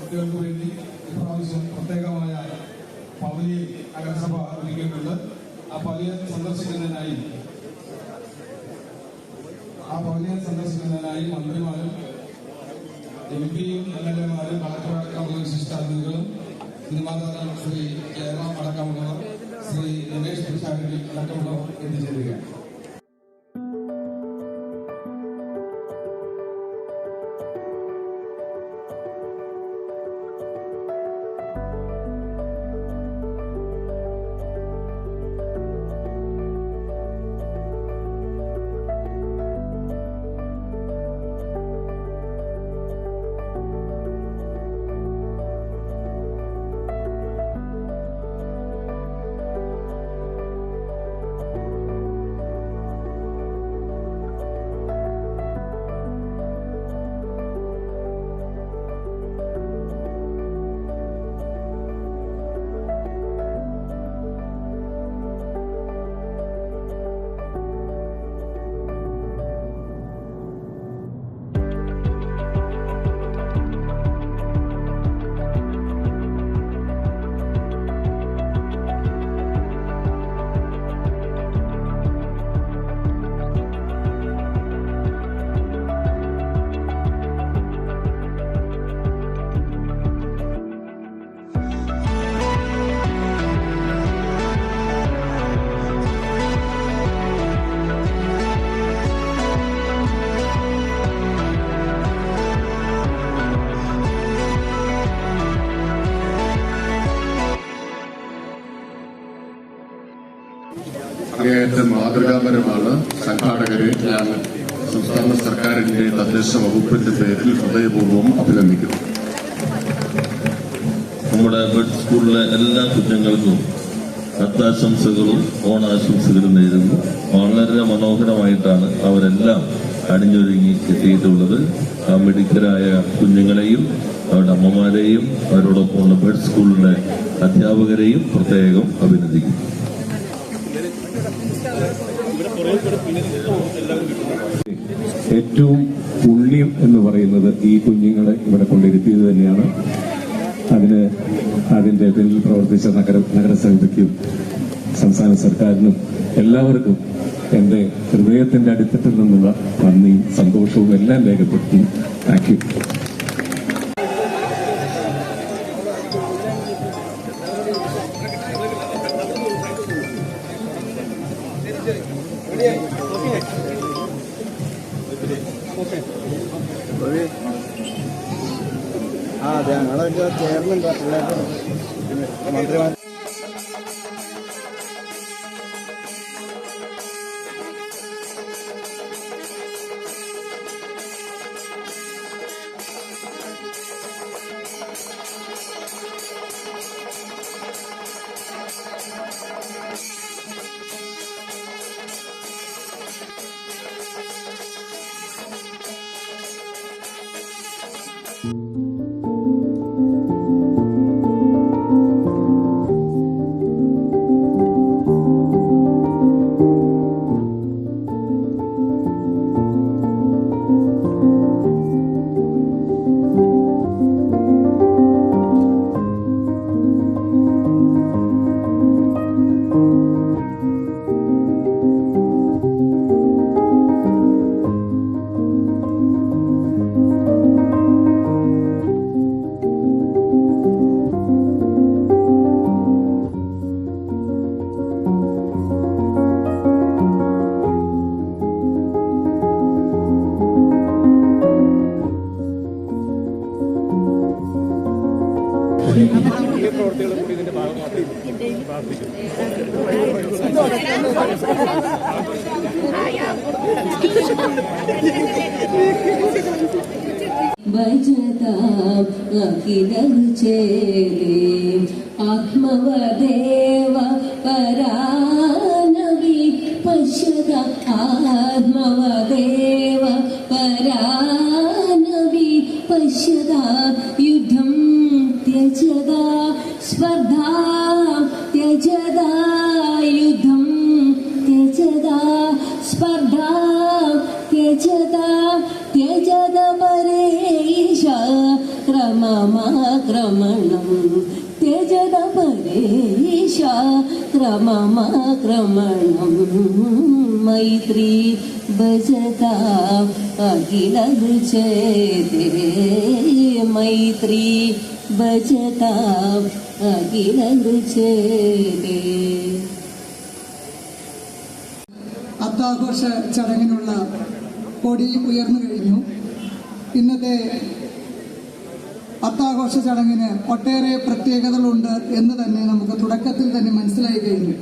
കുട്ടികൾക്ക് വേണ്ടി ഇപ്രാവശ്യം പ്രത്യേകമായ പവലിയൻ നഗരസഭ ഒരുക്കിയിട്ടുണ്ട്. ആ പവലിയൻ സന്ദർശിക്കുന്നതിനായി മന്ത്രിമാരും MP-യും MLA-മാരും കളക്ടറടക്കമുള്ള വിശിഷ്ടാതിഥികളും സിനിമാ താരം ശ്രീ ജയറാം അടക്കമുള്ളവർ, ശ്രീ രമേശ് പിഷാരടി അടക്കമുള്ളവർ എത്തിച്ചേരുകയാണ്. അങ്ങേയറ്റം മാതൃകാപരമാണ്. സംഘാടകരെ ഞാൻ സംസ്ഥാന സർക്കാരിന്റെ തദ്ദേശ വകുപ്പിന്റെ പേരിൽ ഹൃദയപൂർവ്വം അഭിനന്ദിക്കുന്നു. നമ്മുടെ ബഡ് സ്കൂളിലെ എല്ലാ കുഞ്ഞുങ്ങൾക്കും അത്താശംസകളും ഓണാശംസകളും നേരുന്നു. വളരെ മനോഹരമായിട്ടാണ് അവരെല്ലാം അണിഞ്ഞൊരുങ്ങി എത്തിയിട്ടുള്ളത്. ആ മിടുക്കരായ കുഞ്ഞുങ്ങളെയും അവരുടെ അമ്മമാരെയും അവരോടൊപ്പമുള്ള ബഡ് സ്കൂളിലെ അധ്യാപകരെയും പ്രത്യേകം അഭിനന്ദിക്കുന്നു. ഏറ്റവും പുണ്യം എന്ന് പറയുന്നത് ഈ കുഞ്ഞുങ്ങളെ ഇവിടെ കൊണ്ടിരുത്തിയത് തന്നെയാണ്. അതിന്റെ പിന്നിൽ പ്രവർത്തിച്ച നഗരസഭയ്ക്കും സംസ്ഥാന സർക്കാരിനും എല്ലാവർക്കും എന്റെ ഹൃദയത്തിന്റെ അടിത്തട്ടിൽ നിന്നുള്ള നന്ദിയും സന്തോഷവും എല്ലാം രേഖപ്പെടുത്തി. Thank you. അതെ, ഞങ്ങളൊക്കെ ചേർന്നുണ്ട് മന്ത്രിമാർ. പ്രവർത്തികളും കൂടി ഇതിന്റെ ഭാഗമാക്കി പ്രാർത്ഥിക്കുന്നു. ആത്മവദേവ പരാനവി പശ്യത ആത്മവദേവ പരാനവി പശ്യത യുദ്ധം ത്യജത സ്പർധാ ത്യജത യുദ്ധം ത്യജത സ്പർധാ ത്യജത ത്യജത പരേഷ ക്രമമ क्रममाक्रमणं त्यजत परेश क्रममाक्रमणं मैत्री भजता अखिलरुचेते मैत्री भजता अखिलरुचेते. അത്താഘോഷ ചടങ്ങിനുള്ള കൊടി ഉയർന്നു കഴിഞ്ഞു. ഇന്നത്തെ അത്താഘോഷ ചടങ്ങിന് ഒട്ടേറെ പ്രത്യേകതകളുണ്ട് എന്ന് തന്നെ നമുക്ക് തുടക്കത്തിൽ തന്നെ മനസ്സിലായി കഴിഞ്ഞു.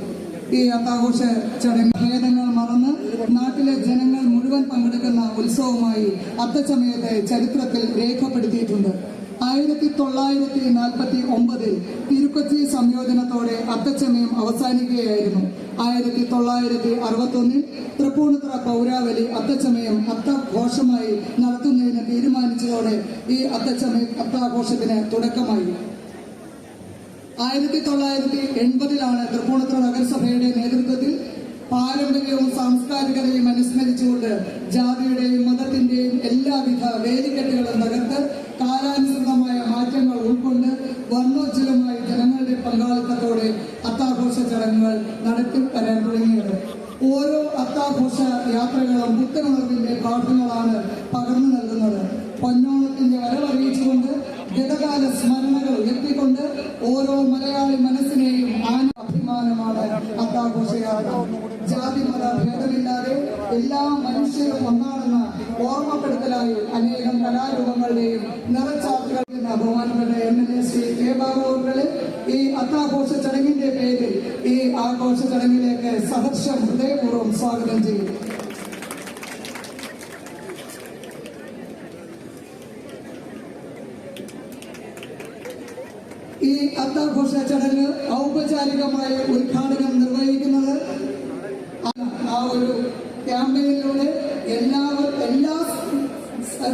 ഈ അത്താഘോഷ ചടങ്ങ് ഭേദങ്ങൾ മറന്ന് നാട്ടിലെ ജനങ്ങൾ മുഴുവൻ പങ്കെടുക്കുന്ന ഉത്സവമായി അത്തച്ചമയത്തെ ചരിത്രത്തിൽ രേഖപ്പെടുത്തിയിട്ടുണ്ട്. 1949 തിരുക്കൊച്ചി സംയോജനത്തോടെ അത്തച്ചമയം അവസാനിക്കുകയായിരുന്നു. 1961 തൃപ്പൂണിത്തുറ പൗരാവലി അത്തച്ചമയം അത്തഘോഷമായി നടത്തുന്നതിന് തീരുമാനിച്ചതോടെ ഈ അത്താഘോഷത്തിന് തുടക്കമായി. 1980 തൃപ്പൂണിത്തുറ നഗരസഭയുടെ നേതൃത്വത്തിൽ പാരമ്പര്യവും സാംസ്കാരികതയും അനുസ്മരിച്ചുകൊണ്ട് ജാതിയുടെയും മതത്തിന്റെയും എല്ലാവിധ വേലിക്കെട്ടുകളും തകർത്ത് കാലാനുസൃതമായ മാറ്റങ്ങൾ ഉൾക്കൊണ്ട് വർണ്ണോജ്വലമായി ജനങ്ങളുടെ പങ്കാളിത്തത്തോടെ അത്താഘോഷ ചടങ്ങുകൾ നടത്തി വരാൻ തുടങ്ങിയത്. ഓരോ അത്താഘോഷ യാത്രകളും പുത്തനുണർവിന്റെ പാഠങ്ങളാണ് പകർന്നു നൽകുന്നത്. പൊന്നോണത്തിന്റെ വരവറിയിച്ചുകൊണ്ട് ഗതകാല സ്മരണകൾ ഉയർത്തിക്കൊണ്ട് ഓരോ മലയാളി മനസ്സിനെയും അഭിമാനമാണ് അത്താഘോഷയാത്ര. ജാതി മത ഭേദമില്ലാതെ എല്ലാ മനുഷ്യരും ഒന്നാണെന്ന ഓർമ്മപ്പെടുത്തലായി അനേകം കലാരൂപങ്ങളുടെയും നിറച്ചാർത്തുകൾ ബഹുമാനപ്പെട്ട MLA ശ്രീ കെ ബാബു അവരുടെ ഈ അത്താഘോഷ ചടങ്ങിന്റെ പേരിൽ ഈ ആഘോഷ ചടങ്ങിലേക്ക് സഹർഷം ഹൃദയപൂർവ്വം സ്വാഗതം ചെയ്യും. ഈ അത്താഘോഷ ചടങ്ങ് ഔപചാരികമായ ഉദ്ഘാടനം നിർവഹിക്കുന്നത് ആ ഒരു ക്യാമ്പയിനിലൂടെ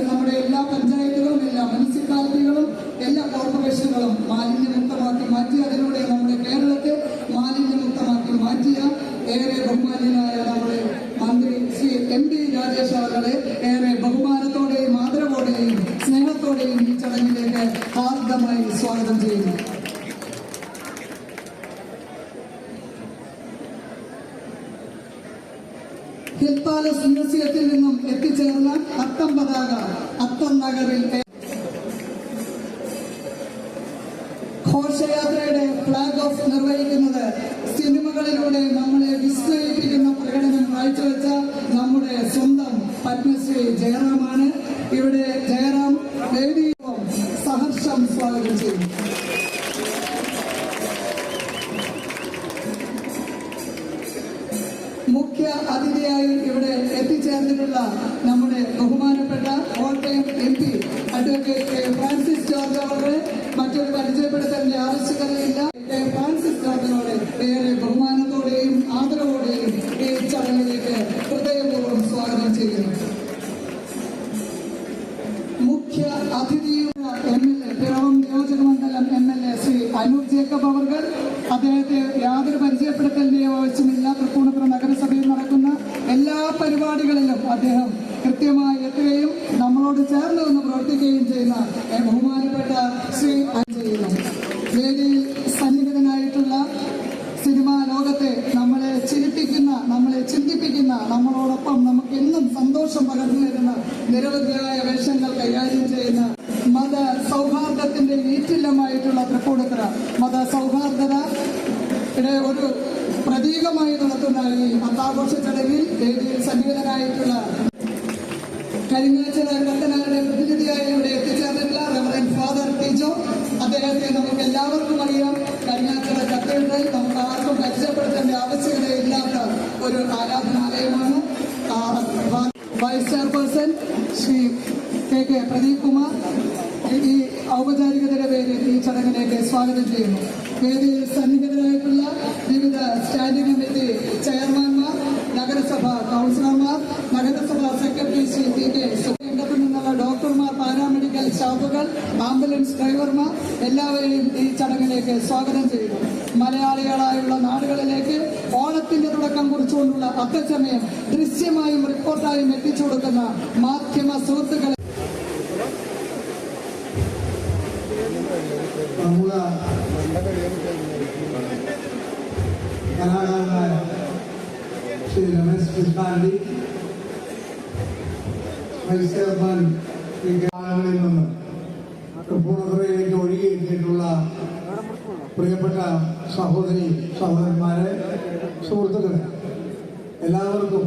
നമ്മുടെ എല്ലാ പഞ്ചായത്തുകളും എല്ലാ മുനിസിപ്പാലിറ്റികളും എല്ലാ കോർപ്പറേഷനുകളും മാലിന്യമുക്തമാക്കി മാറ്റി അതിലൂടെ നമ്മുടെ കേരളത്തെ മാലിന്യമുക്തമാക്കി മാറ്റിയ ഏറെ ബഹുമാന്യനായ നമ്മുടെ മന്ത്രി ശ്രീ MP രാജേഷ് അവരുടെ ഏറെ ബഹുമാനത്തോടെയും ആദരവോടെയും സ്നേഹത്തോടെയും ഈ ചടങ്ങിലേക്ക് ഹാർദമായി സ്വാഗതം ചെയ്യുന്നു. ഹിൽ പാലസ് മ്യൂസിയത്തിൽ നിന്നും എത്തിച്ചേർന്ന അത്തം പതാക അത്തം നഗറിൽ ഘോഷയാത്രയുടെ ഫ്ലാഗ് ഓഫ് നിർവഹിക്കുന്നത് സിനിമകളിലൂടെ നമ്മളെ വിസ്മയിപ്പിക്കുന്ന പ്രകടനം കാഴ്ചവെച്ച നമ്മുടെ സ്വന്തം പത്മശ്രീ ജയറാമാണ്. ഇവിടെ ജയറാം വേദിയും സഹർഷം സ്വാഗതം ചെയ്യുന്നു. മുഖ്യ അതിഥിയായി ഇവിടെ എത്തിച്ചേർന്നിട്ടുള്ള നമ്മുടെ ബഹുമാനപ്പെട്ട Kottayam MP advocate Francis George അവരുടെ മറ്റൊരു പരിചയപ്പെടുത്തേണ്ട ആവശ്യകതയില്ല. ഫ്രാൻസിസ് ജോർജിനോട് ഏറെ ബഹുമാനത്തോടെയും ആദരവോടെയും ഈ ചടങ്ങിലേക്ക് ഹൃദയപൂർവ്വം സ്വാഗതം ചെയ്യുന്നു. മുഖ്യ അതിഥിയും MLA പിറവം നിയോജകമണ്ഡലം MLA ശ്രീ അനൂപ് ജേക്കബ് അവർ അദ്ദേഹത്തെ യാതൊരു പരിചയപ്പെടുത്തേണ്ടയോ ആവശ്യമില്ല. തൃപ്പൂണിത്തുറ നഗരസഭയിൽ നടക്കുന്ന എല്ലാ പരിപാടികളിലും അദ്ദേഹം കൃത്യമായി എത്തുകയും നമ്മളോട് ചേർന്ന് നിന്ന് പ്രവർത്തിക്കുകയും ചെയ്യുന്ന ബഹുമാനപ്പെട്ട ശ്രീ ചെയ്യുന്നു. വേദിയിൽ സന്നിഹിതനായിട്ടുള്ള സിനിമാ ലോകത്തെ നമ്മളെ ചിരിപ്പിക്കുന്ന, നമ്മളെ ചിന്തിപ്പിക്കുന്ന, നമ്മളോടൊപ്പം നമുക്ക് എന്നും സന്തോഷം പകർന്നു തരുന്ന നിരവധിയായ വേഷങ്ങൾ കൈകാര്യം ചെയ്യുന്ന മത സൗഹാർദ്ദത്തിന്റെ ഈറ്റില്ലമായിട്ടുള്ള തൃപ്പൂണിത്തുറ മത സൗഹാർദ്ദതയുടെ ഒരു പ്രതീകമായി നടത്തുന്ന ഈ അത്താഘോഷ ചടങ്ങിൽ വേദിയിൽ സന്നിഹിതനായിട്ടുള്ള കരിങ്ങാച്ചിറ കത്തനാരുടെ പ്രതിനിധിയായി ഇവിടെ എത്തിച്ചേർന്നിട്ടുള്ള റവറൻഡ് ഫാദർ ടീച്ചോ, അദ്ദേഹത്തെ നമുക്ക് എല്ലാവർക്കും അറിയാം. കരിങ്ങാച്ചിറ കത്തീഡ്രൽ നമുക്ക് ആർക്കും പരിചയപ്പെടുത്തേണ്ട ആവശ്യകതയില്ലാത്ത ഒരു ആരാധനാലയമാണ്. Vice chairperson Shri KK Pradeep Kumar ഈ ഔപചാരികതയുടെ പേരിൽ ഈ ചടങ്ങിലേക്ക് സ്വാഗതം ചെയ്യുന്നു. വേദിയിൽ സന്നിഹിതരായിട്ടുള്ള വിവിധ സ്റ്റാൻഡിംഗ് കമ്മിറ്റി ചെയർമാൻമാർ, നഗരസഭ കൗൺസിലർമാർ, നഗരസഭാ സെക്രട്ടറി ശ്രീ TK രംഗത്തു നിന്നുള്ള ഡോക്ടർമാർ, പാരാമെഡിക്കൽ സ്റ്റാഫുകൾ, ആംബുലൻസ് ഡ്രൈവർമാർ എല്ലാവരെയും ഈ ചടങ്ങിലേക്ക് സ്വാഗതം ചെയ്യുന്നു. മലയാളികളായുള്ള നാടുകളിലേക്ക് ഓണത്തിന്റെ തുടക്കം കുറിച്ചുകൊണ്ടുള്ള അത്തച്ചമയം ദൃശ്യമായും റിപ്പോർട്ടായും എത്തിച്ചു കൊടുക്കുന്ന മാധ്യമ സുഹൃത്തുക്കളെ പ്രമുഖ കലാകാരനായ ശ്രീ രമേശ് കൃഷ്ണാണ്ടി, വൈസ് ചെയർമാൻ ിൽ നിന്ന് തൃപ്പൂണിത്തുറയിലേക്ക് ഒഴുകിയെത്തിയിട്ടുള്ള പ്രിയപ്പെട്ട സഹോദരി സഹോദരന്മാരെ, സുഹൃത്തുക്കളെ, എല്ലാവർക്കും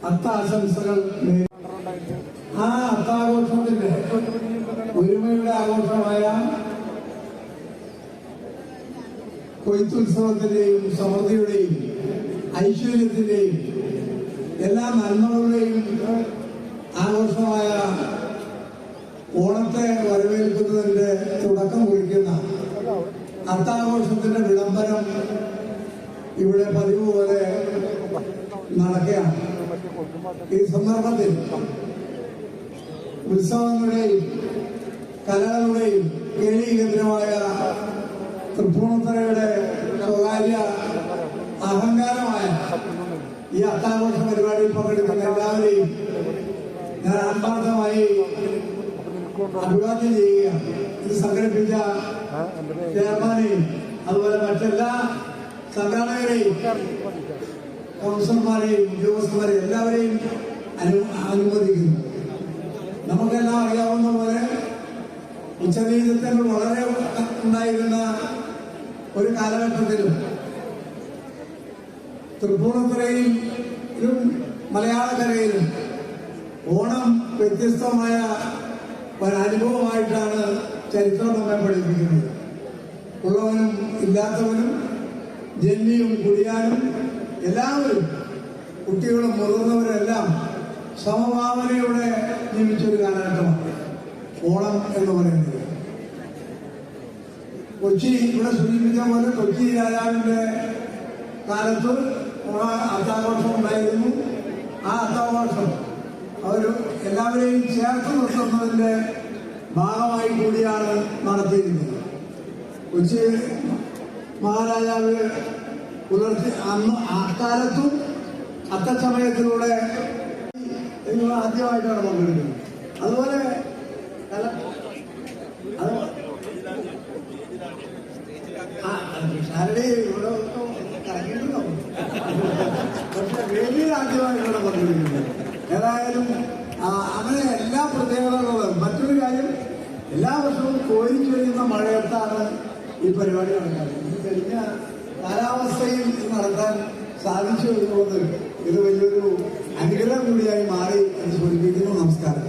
അത്താശംസകൾ. ആ അത്താഘോഷത്തിന്റെ ഒരുമയുടെ ആഘോഷമായ കൊയ്ത്തുത്സവത്തിന്റെയും സമൃദ്ധിയുടെയും ഐശ്വര്യത്തിന്റെയും എല്ലാ നന്മകളുടെയും ആഘോഷമായ ഓണത്തെ വരവേൽക്കുന്നതിന്റെ തുടക്കം കുറിക്കുന്ന അത്താഘോഷത്തിന്റെ വിളംബരം ഇവിടെ പതിവ് പോലെ നടക്കുകയാണ്. ഈ സന്ദർഭത്തിൽ ഉത്സവങ്ങളുടെയും കലകളുടെയും കേളീകേന്ദ്രമായ തൃപ്പൂണിത്തുറയുടെ സ്വകാര്യ അഹങ്കാരമായ ഈ അത്താഘോഷ പരിപാടിയിൽ പങ്കെടുക്കുന്ന എല്ലാവരെയും ഞാൻ ആത്മാർത്ഥമായി അഭിവാദ്യം ചെയ്യുകയാണ്. ഇത് സംഘടിപ്പിച്ച ചെയർമാനെയും അതുപോലെ മറ്റെല്ലാ സംഘാടകരെയും കൗൺസിലർമാരെയും ഉദ്യോഗസ്ഥന്മാരെയും എല്ലാവരെയും അനുമോദിക്കുന്നു. നമുക്കെല്ലാം അറിയാവുന്ന പോലെ ഉച്ചനീചത്വങ്ങൾ വളരെ ഉണ്ടായിരുന്ന ഒരു കാലഘട്ടത്തിലും തൃപ്പൂണിത്തുറയിലും മലയാളക്കരയിലും ഓണം വ്യത്യസ്തമായ ഒരനുഭവമായിട്ടാണ് ചരിത്രം നമ്മെ പഠിപ്പിക്കുന്നത്. ഉള്ളവനും ഇല്ലാത്തവനും ജന്മിയും കുടിയാനും എല്ലാവരും, കുട്ടികളും മുതിർന്നവരും എല്ലാം സമഭാവനയോടെ ജീവിച്ചൊരു കാലഘട്ടമാണ് ഓണം എന്ന് പറയുന്നത്. കൊച്ചി ഇവിടെ സൂചിപ്പിച്ച പോലെ കൊച്ചി രാജാവിന്റെ കാലത്ത് അത്താഘോഷം ഉണ്ടായിരുന്നു. ആ അത്താഘോഷം അവർ എല്ലാവരെയും ചേർത്ത് നിർത്തുന്നതിന്റെ ഭാഗമായി കൂടിയാണ് നടത്തിയിരുന്നത്. കൊച്ചി മഹാരാജാവ് പുലർച്ചെ അന്ന് അക്കാലത്തും അത്തച്ചമയത്തിലൂടെ നിങ്ങൾ ആദ്യമായിട്ടാണ് പങ്കെടുക്കുന്നത്. അതുപോലെ സാരഡി ഇവിടെ കറങ്ങിയിട്ടുണ്ടാവും, പക്ഷെ വേദിയിൽ ആദ്യമായിട്ടാണ് പങ്കെടുക്കുന്നത്. ഏതായാലും അങ്ങനെ എല്ലാ പ്രത്യേകതകളും. മറ്റൊരു കാര്യം, എല്ലാ വർഷവും കോരിച്ചൊരിയുന്ന മഴയത്താണ് ഈ പരിപാടി നടക്കുന്നത്. ഇത് കഴിഞ്ഞ കാലാവസ്ഥയിൽ നടത്താൻ സാധിച്ചു എന്നുള്ളത് ഇത് വലിയൊരു അനുഗ്രഹം കൂടിയായി മാറി എന്ന് സൂചിപ്പിക്കുന്നു. നമസ്കാരം.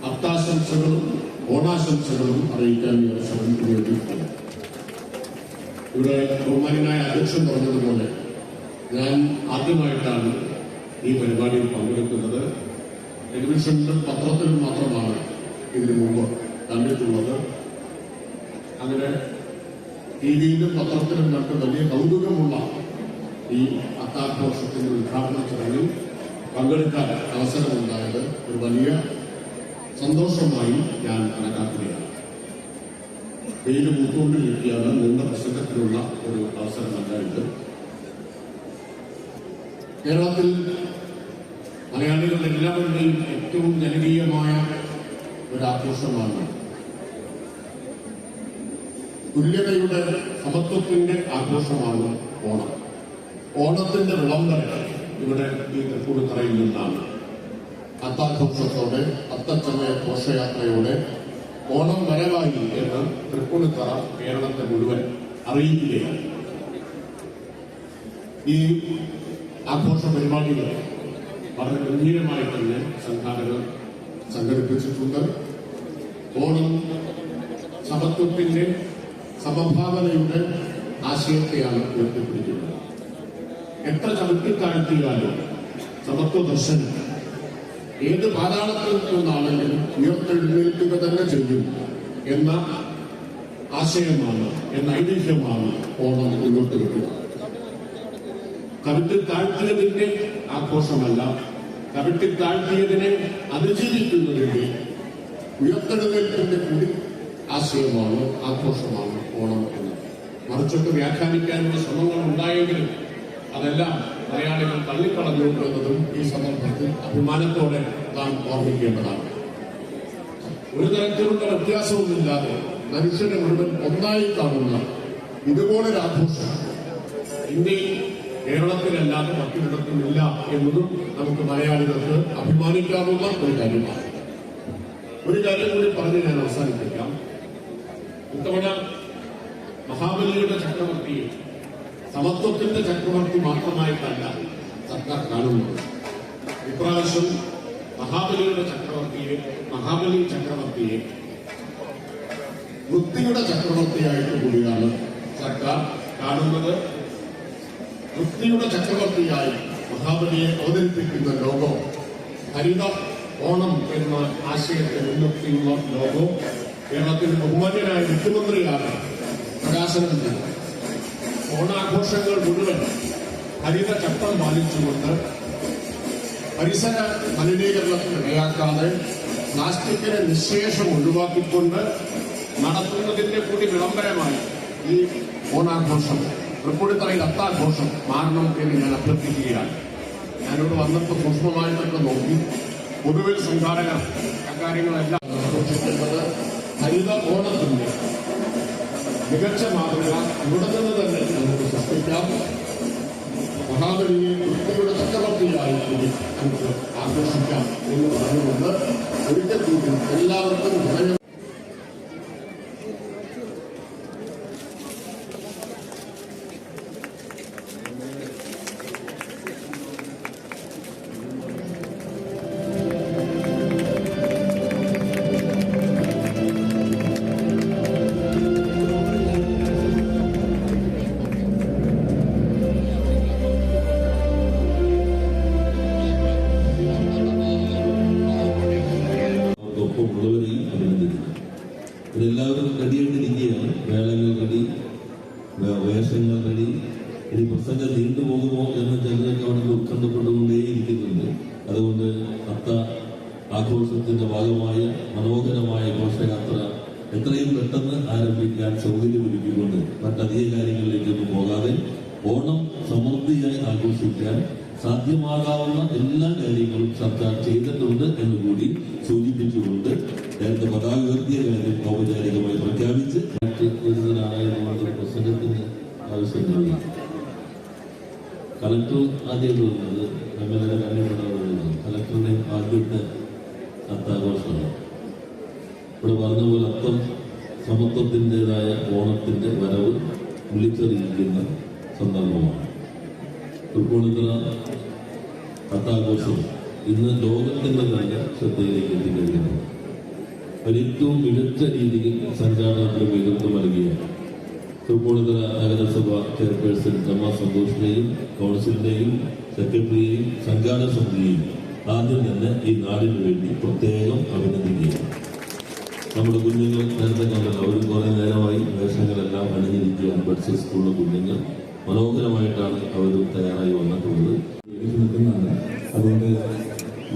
അത്താശംസകളും ഓണാശംസകളും അറിയിക്കാൻ ഈ അവസരം ഉപയോഗിക്കുകയാണ്. ഇവിടെ ബഹുമാനായ അധ്യക്ഷൻ പറഞ്ഞതുപോലെ ഞാൻ ആദ്യമായിട്ടാണ് ഈ പരിപാടിയിൽ പങ്കെടുക്കുന്നത്. ടെലിവിഷനിലും പത്രത്തിലും മാത്രമാണ് ഇതിനു മുമ്പ് കണ്ടിട്ടുള്ളത്. അങ്ങനെ ടി വിയിലും പത്രത്തിലും കണ്ട് വലിയ കൗതുകമുള്ള ഈ അത്താഘോഷത്തിന്റെ ഉദ്ഘാടന ചടങ്ങിൽ പങ്കെടുക്കാൻ അവസരമുണ്ടായത് ഒരു വലിയ സന്തോഷമായി ഞാൻ കണക്കാക്കുകയാണ്. വെയിൽ മൂത്തുകൊണ്ടിരിക്കുകയാണ്. നീണ്ട പ്രസംഗത്തിനുള്ള ഒരു അവസരമല്ല ഇത്. കേരളത്തിൽ മലയാളികളുടെ എല്ലാവരുടെയും ഏറ്റവും ജനകീയമായ ഒരാഘോഷമാണ് തുല്യതയുടെ സമത്വത്തിന്റെ ആഘോഷമാണ് ഓണം. ഓണത്തിന്റെ വിളംബരം ഇവിടെ ഈ തൃപ്പൂണിത്തറയിൽ നിന്നാണ്. അത്താഘോഷത്തോടെ അത്തച്ചമയ ഘോഷയാത്രയോടെ ഓണം വരവായി എന്ന് തൃപ്പൂണിത്തറ കേരളത്തെ മുഴുവൻ അറിയിക്കുകയാണ്. ഈ ആഘോഷ പരിപാടികൾ വളരെ ഗംഭീരമായി തന്നെ സംഘാടകർ സംഘടിപ്പിച്ചിട്ടുണ്ട്. ഓണം സമത്വത്തിന്റെ സമഭാവനയുടെ ആശയത്തെയാണ് ഉയർത്തിപ്പിടിക്കുന്നത്. എത്ര ചവിട്ടിത്താഴ്ത്തിയാലും സമത്വ ദർശനം ഏത് പാതാളത്തിൽ നിന്നാണെങ്കിലും ഉയർത്തെഴുന്നേൽക്കുക തന്നെ ചെയ്യും എന്ന ആശയമാണ്, എന്ന ഐതിഹ്യമാണ് ഓണം മുന്നോട്ട് വെക്കുന്നത്. കവിട്ടിത്താഴ്ത്തിയതിന്റെ ആഘോഷമല്ല, കവിട്ടിത്താഴ്ത്തിയതിനെ അതിജീവിക്കുന്നതിന്റെ ഉയർത്തെഴുന്നേൽപ്പിന്റെ കൂടി ആശയമാണ്, ആഘോഷമാണ് ഓണം എന്നത്. മറിച്ചൊക്കെ വ്യാഖ്യാനിക്കാനുള്ള ശ്രമങ്ങൾ ഉണ്ടായെങ്കിലും അതെല്ലാം മലയാളികൾ തള്ളിക്കളഞ്ഞു എന്നതും ഈ സന്ദർഭത്തിൽ അഭിമാനത്തോടെ നാം ഓർമ്മിക്കേണ്ടതാണ്. ഒരു തരത്തിലുള്ള വ്യത്യാസവുമില്ലാതെ മനുഷ്യനെ മുഴുവൻ ഒന്നായി കാണുന്ന ഇതുപോലൊരു ആഘോഷം ഇന്ത്യയിൽ കേരളത്തിലല്ലാതെ മറ്റൊരിടത്തുമില്ല എന്നതും നമുക്ക് മലയാളികൾക്ക് അഭിമാനിക്കാവുന്ന ഒരു കാര്യമാണ്. ഒരു കാര്യം കൂടി പറഞ്ഞ് ഞാൻ അവസാനിപ്പിക്കാം. ഇത്തവണ മഹാബലിയുടെ ചക്രവർത്തിയെ സമത്വത്തിന്റെ ചക്രവർത്തി മാത്രമായിട്ടല്ല സർക്കാർ കാണുന്നത്. ഇപ്രാവശ്യം മഹാബലി ചക്രവർത്തിയെ വൃത്തിയുടെ ചക്രവർത്തിയായിട്ട് കൂടിയാണ് സർക്കാർ കാണുന്നത്. വൃത്തിയുടെ ചക്രവർത്തിയായി മഹാബലിയെ അവതരിപ്പിക്കുന്ന ലോഗോ, ഹരിത ഓണം എന്ന ആശയത്തെ മുൻനിർത്തിയുള്ള ലോഗോ കേരളത്തിന്റെ ബഹുമാന്യനായ മുഖ്യമന്ത്രിയാണ് പ്രകാശനം ചെയ്തത്. ഓണാഘോഷങ്ങൾ മുഴുവൻ ഹരിത ചട്ടം പാലിച്ചുകൊണ്ട് പരിസര മലിനീകരണത്തിന് ഇടയാക്കാതെ പ്ലാസ്റ്റിക്കിനെ നിശേഷം ഒഴിവാക്കിക്കൊണ്ട് നടത്തുന്നതിന്റെ കൂടി വിളംബരമായി ഈ ഓണാഘോഷം, തൃപ്പൂണിത്തറയിൽ അത്താഘോഷം മാറണം എന്ന് ഞാൻ അഭ്യർത്ഥിക്കുകയാണ്. ഞാനിവിടെ വന്നപ്പോൾ സൂക്ഷ്മമായിട്ടൊക്കെ നോക്കി. പൊതുവിൽ സംഘാടകർ അക്കാര്യങ്ങളെല്ലാം ആഘോഷിക്കേണ്ടത് ഹരിത ഓണത്തിന്റെ മികച്ച മാതൃക ഇവിടെ നിന്ന് തന്നെ നമുക്ക് സൃഷ്ടിക്കാം. മഹാബലിയെ വൃത്തിയുടെ ചക്രവർത്തിയായി കൂടി നമുക്ക് ആഘോഷിക്കാം എന്ന് പറഞ്ഞുകൊണ്ട് ഒരിക്കൽ കൂടി എല്ലാവർക്കും ഹൃദയം ഉള്ളവരെയും അഭിനന്ദിക്കുന്നു. ഇതെല്ലാവരും റെഡിയായിട്ടിരിക്കുകയാണ്. വേളകൾ റെഡി, വേഷങ്ങൾ റെഡി. ഇനി പ്രസംഗം നീണ്ടുപോകുമോ എന്ന് ചിലരൊക്കെ അവിടെ ഉത്കണ്ഠപ്പെട്ടുകൊണ്ടേയിരിക്കുന്നുണ്ട്. അതുകൊണ്ട് അത്ത ആഘോഷത്തിന്റെ ഭാഗമായ മനോഹരമായ ഘോഷയാത്ര എത്രയും പെട്ടെന്ന് ആരംഭിക്കാൻ സൗകര്യമൊരുക്കിക്കൊണ്ട് മറ്റധിക കാര്യങ്ങളിലേക്കൊന്നും പോകാതെ ഓണം സമൃദ്ധിയായി ആഘോഷിക്കാൻ സാധ്യമാകാവുന്ന എല്ലാ കാര്യങ്ങളും സർക്കാർ ചെയ്തിട്ടുണ്ട് എന്നുകൂടി സൂചിപ്പിച്ചുകൊണ്ട് നേരത്തെ പതാക ഉയർത്തിയ കാര്യം ഔപചാരികമായി പ്രഖ്യാപിച്ച് മറ്റ് പ്രസംഗത്തിന് ആവശ്യമില്ല. കളക്ടർ ആദ്യം തോന്നുന്നത് എംഎൽഎയുടെ കാര്യപ്പെടാറുള്ളത് കളക്ടറുടെ ആദ്യത്തെ അത്താഘോഷമാണ്. ഇവിടെ പറഞ്ഞ പോലെ അത്തം സമത്വത്തിൻ്റെതായ ഓണത്തിന്റെ വരവ് വിളിച്ചറിയിക്കുന്ന സന്ദർഭമാണ്. തൃപ്പൂണിത്തുറ അത്താഘോഷം ഇന്ന് ലോകത്തിന്റെ തന്നെ ശ്രദ്ധയിലേക്ക് എത്തിക്കഴിഞ്ഞു. ഏറ്റവും മികച്ച രീതിയിൽ സംഘാടനത്തിന് നേതൃത്വം നൽകിയ തൃപ്പൂണിത്തുറ നഗരസഭ ചെയർപേഴ്സൺ രമ സന്തോഷിനെയും കൗൺസിലിനെയും സെക്രട്ടറിയെയും സംഘാടക സമിതിയെയും ആദ്യം തന്നെ ഈ നാടിന് വേണ്ടി പ്രത്യേകം അഭിനന്ദിക്കുകയാണ്. നമ്മുടെ കുഞ്ഞുങ്ങൾ നേരത്തെ കണ്ടല്ലോ, അവർ കുറേ നേരമായി വേഷങ്ങളെല്ലാം അണിഞ്ഞിരിക്കുകയാണ്. ബഡ്സ് സ്കൂളിലെ കുഞ്ഞുങ്ങൾ മനോഹരമായിട്ടാണ് അവർ തയ്യാറായി വന്നിട്ടുള്ളത്. നിൽക്കുന്നതാണ്. അതുകൊണ്ട്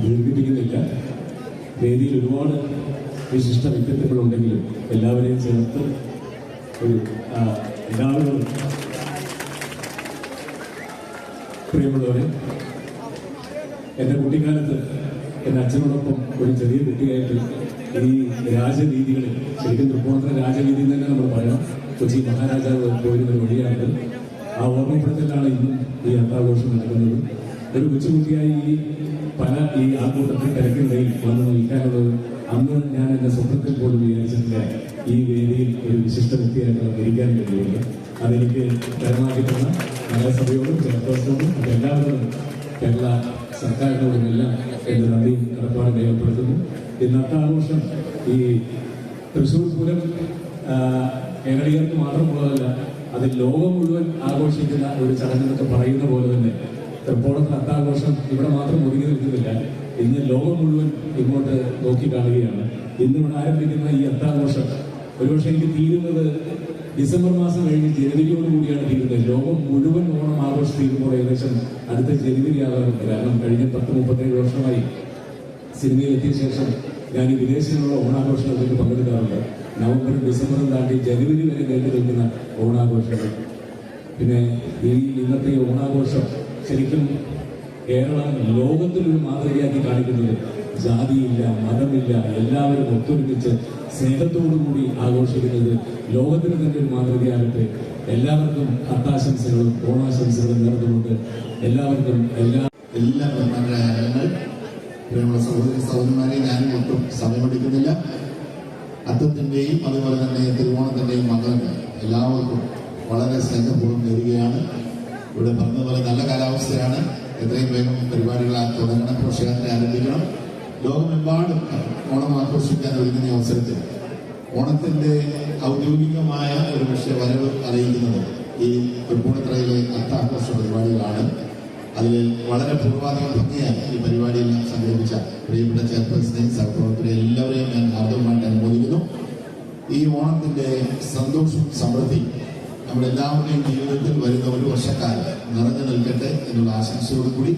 ദീർഘിപ്പിക്കുന്നില്ല. വേദിയിൽ ഒരുപാട് വിശിഷ്ട വ്യക്തിത്വങ്ങളുണ്ടെങ്കിലും എല്ലാവരെയും ചേർത്ത് ഒരു എല്ലാവരും പ്രിയമുള്ളവരെ, എൻ്റെ കുട്ടിക്കാലത്ത് എൻ്റെ അച്ഛനോടൊപ്പം ഒരു ചെറിയ കുട്ടിയായിട്ട് ഈ രാജവീതികളിൽ, ശരിക്കും തൃപ്പൂണിത്തുറ രാജവീതി എന്ന് തന്നെ നമ്മൾ പറയാം, കൊച്ചി മഹാരാജാവ് പോയിരുന്ന വഴിയാണിത്. ആ ഓർമ്മപ്പെടുത്തലാണ് ഇന്നും ഈ അത്താഘോഷം നടക്കുന്നത്. ഒരു കൊച്ചുകുട്ടിയായി ഈ ആൾക്കൂട്ടത്തിൽ തിരക്കിനിടയിൽ വന്ന് നിൽക്കാനുള്ളത് അന്ന് ഞാൻ എൻ്റെ സ്വപ്നത്തിൽ പോലും വിചാരിച്ചിട്ടില്ല. ഈ വേദിയിൽ ഒരു വിശിഷ്ട വ്യക്തിയായിട്ട് ഇരിക്കാൻ കഴിയുള്ളൂ. അതെനിക്ക് പരമാക്കി തന്ന നഗരസഭയോടും ചെയർപേഴ്സണോടും എല്ലാവരോടും കേരള സർക്കാരിനോടും എല്ലാം എൻ്റെ നന്ദിയും കടപ്പാടും രേഖപ്പെടുത്തുന്നു. ഇന്നത്തെ ആഘോഷം ഈ തൃശ്ശൂർ പൂരം കേരളീയർക്ക് മാത്രമുള്ളതല്ല, അത് ലോകം മുഴുവൻ ആഘോഷിക്കുന്ന ഒരു ചടങ്ങെന്നൊക്കെ പറയുന്ന പോലെ തന്നെ തൃപ്പൂണിത്തുറ അത്താഘോഷം ഇവിടെ മാത്രം ഒതുങ്ങി നിൽക്കുന്നില്ല. ഇന്ന് ലോകം മുഴുവൻ ഇങ്ങോട്ട് നോക്കിക്കാണുകയാണ്. ഇന്നിവിടെ ആരംഭിക്കുന്ന ഈ അത്താഘോഷം ഒരുപക്ഷെ എനിക്ക് തീരുന്നത് ഡിസംബർ മാസം കഴിഞ്ഞ് ജനുവരിയോട് കൂടിയാണ് തീരുന്നത്. ലോകം മുഴുവൻ ഓണം ആഘോഷം തീരുമ്പോൾ ഏകദേശം അടുത്ത ജനുവരി ആകാറുണ്ട്. കാരണം കഴിഞ്ഞ 10-37 വർഷമായി സിനിമയിൽ എത്തിയ ശേഷം ഞാൻ ഈ വിദേശങ്ങളിലുള്ള ഓണാഘോഷങ്ങൾക്ക് പങ്കെടുക്കാറുണ്ട്. നവംബറും ഡിസംബറും താണ്ടി ജനുവരി വരെ നീണ്ടു നിൽക്കുന്ന ഓണാഘോഷങ്ങൾ. പിന്നെ ഈ ഇന്നത്തെ ഓണാഘോഷം ശരിക്കും കേരളം ലോകത്തിലൊരു മാതൃകയാക്കി കാണിക്കുന്നത് ജാതിയില്ല, മതമില്ല, എല്ലാവരും ഒത്തൊരുമിച്ച് സ്നേഹത്തോടുകൂടി ആഘോഷിക്കുന്നത് ലോകത്തിന് തന്നെ ഒരു മാതൃകയാകട്ടെ. എല്ലാവർക്കും അത്താശംസകളും ഓണാശംസകളും നേർന്നുകൊണ്ട് എല്ലാവർക്കും എല്ലാ ബഹുമാനരായ അംഗങ്ങൾ, പ്രിയമുള്ള സഹോദരന്മാരെ, ഞാനും ഒട്ടും സമയമെടുക്കുന്നില്ല. അത്തത്തിൻ്റെയും അതുപോലെ തന്നെ തിരുവോണത്തിൻ്റെയും മംഗളങ്ങൾ എല്ലാവർക്കും വളരെ സ്നേഹപൂർവ്വം നേരുകയാണ്. ഇവിടെ പറഞ്ഞതുപോലെ നല്ല കാലാവസ്ഥയാണ്. എത്രയും വേഗം പരിപാടികൾ തുടങ്ങണം, ഘോഷയാത്ര ആരംഭിക്കണം. ലോകമെമ്പാടും ഓണം ആഘോഷിക്കാൻ ഒരുങ്ങുന്ന അവസരത്തിൽ ഓണത്തിന്റെ ഔദ്യോഗികമായ ഒരു വരവ് അറിയിക്കുന്നത് ഈ തൃപ്പൂണിത്തുറയിലെ അത്താഘോഷ പരിപാടികളാണ്. അതിൽ വളരെ പൂർവാധികം ഭംഗിയായി ഈ പരിപാടിയെല്ലാം സംഘടിപ്പിച്ച പ്രിയപ്പെട്ട ചെയർപേഴ്സണെയും സഹപ്രവർത്തകരെയും എല്ലാവരെയും ഞാൻ ആദ്യമായിട്ട് അനുമോദിക്കുന്നു. ഈ ഓണത്തിന്റെ സന്തോഷവും സമൃദ്ധി നമ്മുടെ എല്ലാവരുടെയും ജീവിതത്തിൽ വരുന്ന ഒരു വർഷക്കാലം നിറഞ്ഞു നിൽക്കട്ടെ എന്നുള്ള ആശംസയോടുകൂടി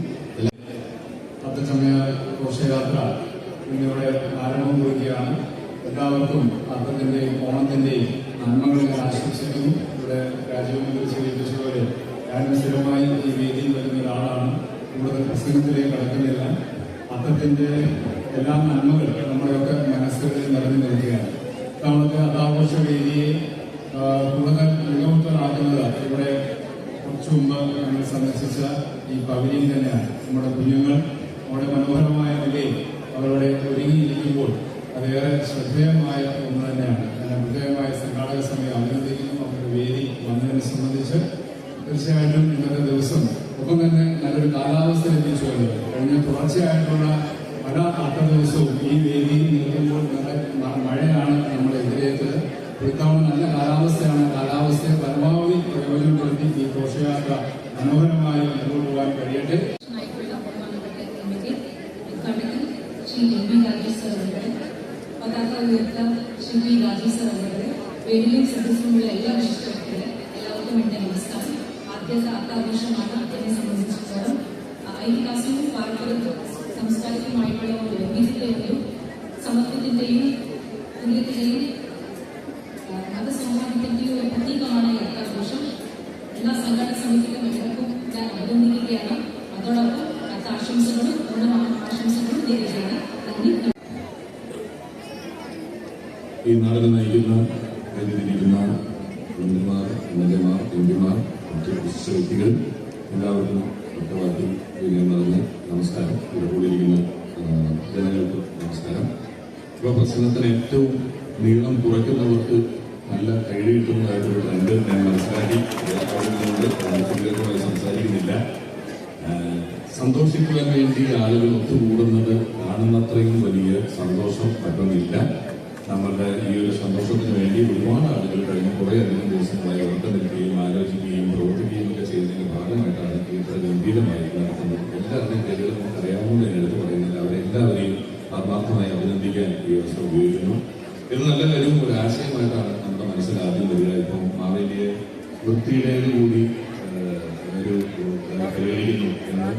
അത്തച്ചമയ ഘോഷയാത്ര ഇന്നിവിടെ ആരംഭം കുറിക്കുകയാണ്. എല്ലാവർക്കും അത്തത്തിൻ്റെയും ഓണത്തിൻ്റെയും നന്മകൾ ഞാൻ ആശംസിക്കുന്നു. ഇവിടെ രാജീവ്മന്ത്രി സൂചിപ്പിച്ചതുപോലെ ഞാൻ സ്ഥിരമായി ഈ വേദിയിൽ വരുന്ന ഒരാളാണ്. കൂടുതൽ പ്രസംഗത്തിലേക്ക് കടക്കുന്നില്ല. അത്തത്തിൻ്റെ എല്ലാ നന്മകൾ നമ്മുടെയൊക്കെ മനസ്സുകളിൽ നിറഞ്ഞു നിൽക്കുകയാണ്. ഇത്തവണത്തെ അത്താഘോഷ വേദിയെ കൂടുതൽ മികവുറ്റതാക്കുന്നത് ഇവിടെ കുറച്ചു മുമ്പ് നമ്മൾ സന്ദർശിച്ച ഈ പവലിയൻ തന്നെയാണ്. നമ്മുടെ കുഞ്ഞുങ്ങൾ വളരെ മനോഹരമായ നിലയിൽ അവരുടെ ഒരുങ്ങിയിരിക്കുമ്പോൾ അതേറെ ശ്രദ്ധേയമായ ഒന്ന് തന്നെയാണ്. ഞാൻ പ്രത്യേകമായ സംഘാടക സമിതി അഭിനന്ദിക്കുന്നു. അവരുടെ വേദി വന്നതിനെ സംബന്ധിച്ച് തീർച്ചയായിട്ടും ഇന്നത്തെ ദിവസം ഒപ്പം തന്നെ നല്ലൊരു കാലാവസ്ഥ ലഭിച്ചുകൊണ്ട് കഴിഞ്ഞ തുടർച്ചയായിട്ടുള്ള പല അത്ത ദിവസവും ഈ വേദിയിൽ നിൽക്കുമ്പോൾ നല്ല മഴയാണ് നമ്മുടെ എതിരേറ്റത്. ഇത്തവണ നല്ല കാലാവസ്ഥയാണ്. കാലാവസ്ഥയെ പരമാവധി പ്രയോജനപ്പെടുത്തി ഈ ഘോഷയാത്ര മനോഹരമായി മുന്നോട്ട് പോകാൻ കഴിയട്ടെ. Shri M V Rajesh sir അവരുടെ പതാക ഉയർത്ത ശ്രീ വി രാജേഷ് സർ അവരുടെ വേദിയിലും സദസ്സിലുള്ള എല്ലാ വിശിഷ്ടർക്കും എല്ലാവർക്കും എൻ്റെ നമസ്കാരം. ആദ്യത്തെ അത്താഘോഷമാണ്. അതിനെ സംബന്ധിച്ചിടത്തോളം ഐതിഹാസികവും പാരമ്പര്യ സംസ്കാരികവുമായിട്ടുള്ള ഒരു വിധിയുടെയും സമത്വത്തിൻ്റെയും തുല്യത്തിൻ്റെയും മതസൗഹാർദ്ദത്തിൻ്റെയും ഒരു പ്രതീകമാണ് ഈ അത്താഘോഷം. എല്ലാ സംഘാടക സമിതിക്കും എല്ലാവർക്കും ഞാൻ അഭിനന്ദിക്കുകയാണ്. അതോടൊപ്പം ആശംസകളും ആശംസകളും നേരുകയാണ്. നന്ദി. ഈ നാടിനെ നയിക്കുന്ന കഴിഞ്ഞിരിക്കുന്ന മന്ത്രിമാർ, എംഎൽഎമാർ, എംപിമാർ, മറ്റ് വിശിഷ്ട വ്യക്തികൾ എല്ലാവർക്കും ഒറ്റവാക്കി നിറഞ്ഞ നമസ്കാരം. ഇവിടെ കൂടിയിരിക്കുന്ന ജനങ്ങൾക്ക് നമസ്കാരം. ഇപ്പോൾ പ്രസംഗത്തിന് ഏറ്റവും നീളം കുറയ്ക്കുന്നവർക്ക് നല്ല കൈഡി കിട്ടുന്നതായിട്ടൊരു ട്രെൻഡ് ഞാൻ മനസ്സിലാക്കി സംസാരിക്കുന്നില്ല. സന്തോഷിക്കുവാൻ വേണ്ടി ആളുകൾ ഒത്തുകൂടുന്നത് കാണുന്നത്രയും വലിയ സന്തോഷം പറ്റുന്നില്ല. നമ്മളുടെ ഈ ഒരു സന്തോഷത്തിന് വേണ്ടി ഒരുപാട് ആളുകൾ കഴിഞ്ഞ കുറേ അധികം ദിവസങ്ങളായി ഉറക്കം നിൽക്കുകയും ആലോചിക്കുകയും പ്രവർത്തിക്കുകയും ഒക്കെ ചെയ്തതിന്റെ ഭാഗമായിട്ടാണ് ഇത്ര ഗംഭീരമായി നടത്തുന്നത്. എല്ലാവരുടെയും പേരുകൾ നമുക്ക് അറിയാവുന്നതിന് എടുത്ത് പറയുന്നില്ല. അവരെല്ലാവരെയും ആത്മാർത്ഥമായി അഭിനന്ദിക്കാൻ ഈ അവസരം ഉപയോഗിക്കുന്നു. ഇത് നല്ല കാര്യവും ഒരു ആശയമായിട്ടാണ് നമ്മുടെ മനസ്സിൽ ആദ്യം വരിക. ഇപ്പം മാവേലിയെ വൃത്തിയിലേക്ക് കൂടി ഒരു പരിഗണിക്കുന്നു എന്ന്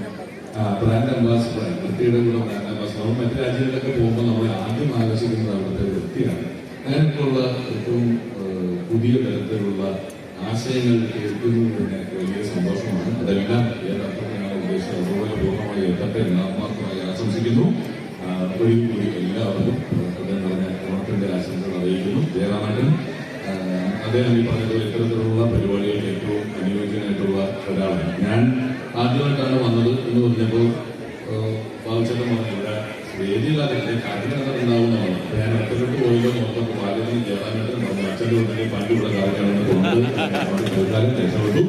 ബ്രാൻഡ് അംബാസിഡർ, വൃത്തിയുടെ കൂടെ ബ്രാൻഡ് അംബാസിഡർ. മറ്റു രാജ്യങ്ങളിലൊക്കെ പോകുമ്പോൾ നമ്മൾ ആദ്യം ആകർഷിക്കുന്നത് അവിടുത്തെ വൃത്തിയാണ്. അങ്ങനെയൊക്കെയുള്ള ഏറ്റവും പുതിയ തരത്തിലുള്ള ആശയങ്ങൾ കേൾക്കുന്നതിന് വലിയ സന്തോഷമാണ്. അതെല്ലാം ഏതർത്ഥത്തിനാണ് ഉദ്ദേശിച്ചത് അതുപോലെ പൂർണ്ണമായി എത്തട്ടെ എന്ന് ആത്മാർത്ഥമായി ആശംസിക്കുന്നു. ഒരിക്കൽ കൂടി എല്ലാവർക്കും ഹൃദയം നിറഞ്ഞ ഓണത്തിന്റെ ആശംസകൾ അറിയിക്കുന്നു. ജയറാമേട്ടൻ അദ്ദേഹം ഈ പറഞ്ഞതുപോലെ ഇത്തരത്തിലുള്ള പരിപാടികൾക്ക് ഏറ്റവും അനുയോജ്യനായിട്ടുള്ള ഒരാളാണ്. ഞാൻ ആദ്യമായിട്ടാണ് വന്നത് എന്ന് പറഞ്ഞപ്പോൾ ബാബുച്ചേട്ടൻ പറഞ്ഞു ഇവിടെ വേദിയില്ലാതെ കാട്ടിനകത്ത് ഉണ്ടാവുന്നതാണ്. അപ്പൊ ഞാൻ ഒറ്റപ്പെട്ട് പോയല്ലോ നോക്കുമ്പോൾ ബാല്യത്തിന് ജയറാമേട്ടൻ പറഞ്ഞു അച്ഛൻ്റെ ഉണ്ടെങ്കിൽ പണ്ട് ഇവിടെ കാലക്കാണെന്ന് തോന്നുന്നത് കേൾക്കാനും രക്ഷപ്പെട്ടു.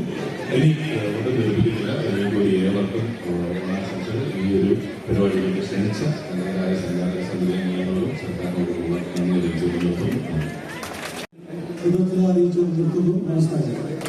ഇനി ഒട്ടും നിർമ്മിക്കുന്നില്ല. അല്ലെങ്കിൽ ഏവർക്കും ഓണാശംസകൾ. ഈ ഒരു പരിപാടികൾക്ക് ക്ഷണിച്ച നല്ലതായ സംഘാടക സമിതി അംഗങ്ങളോടും സർക്കാരിനോടുള്ള നന്ദി അറിയിച്ചു നിർത്തുന്നു. അറിയിച്ചു നിർത്തുന്നു. നമസ്കാരം.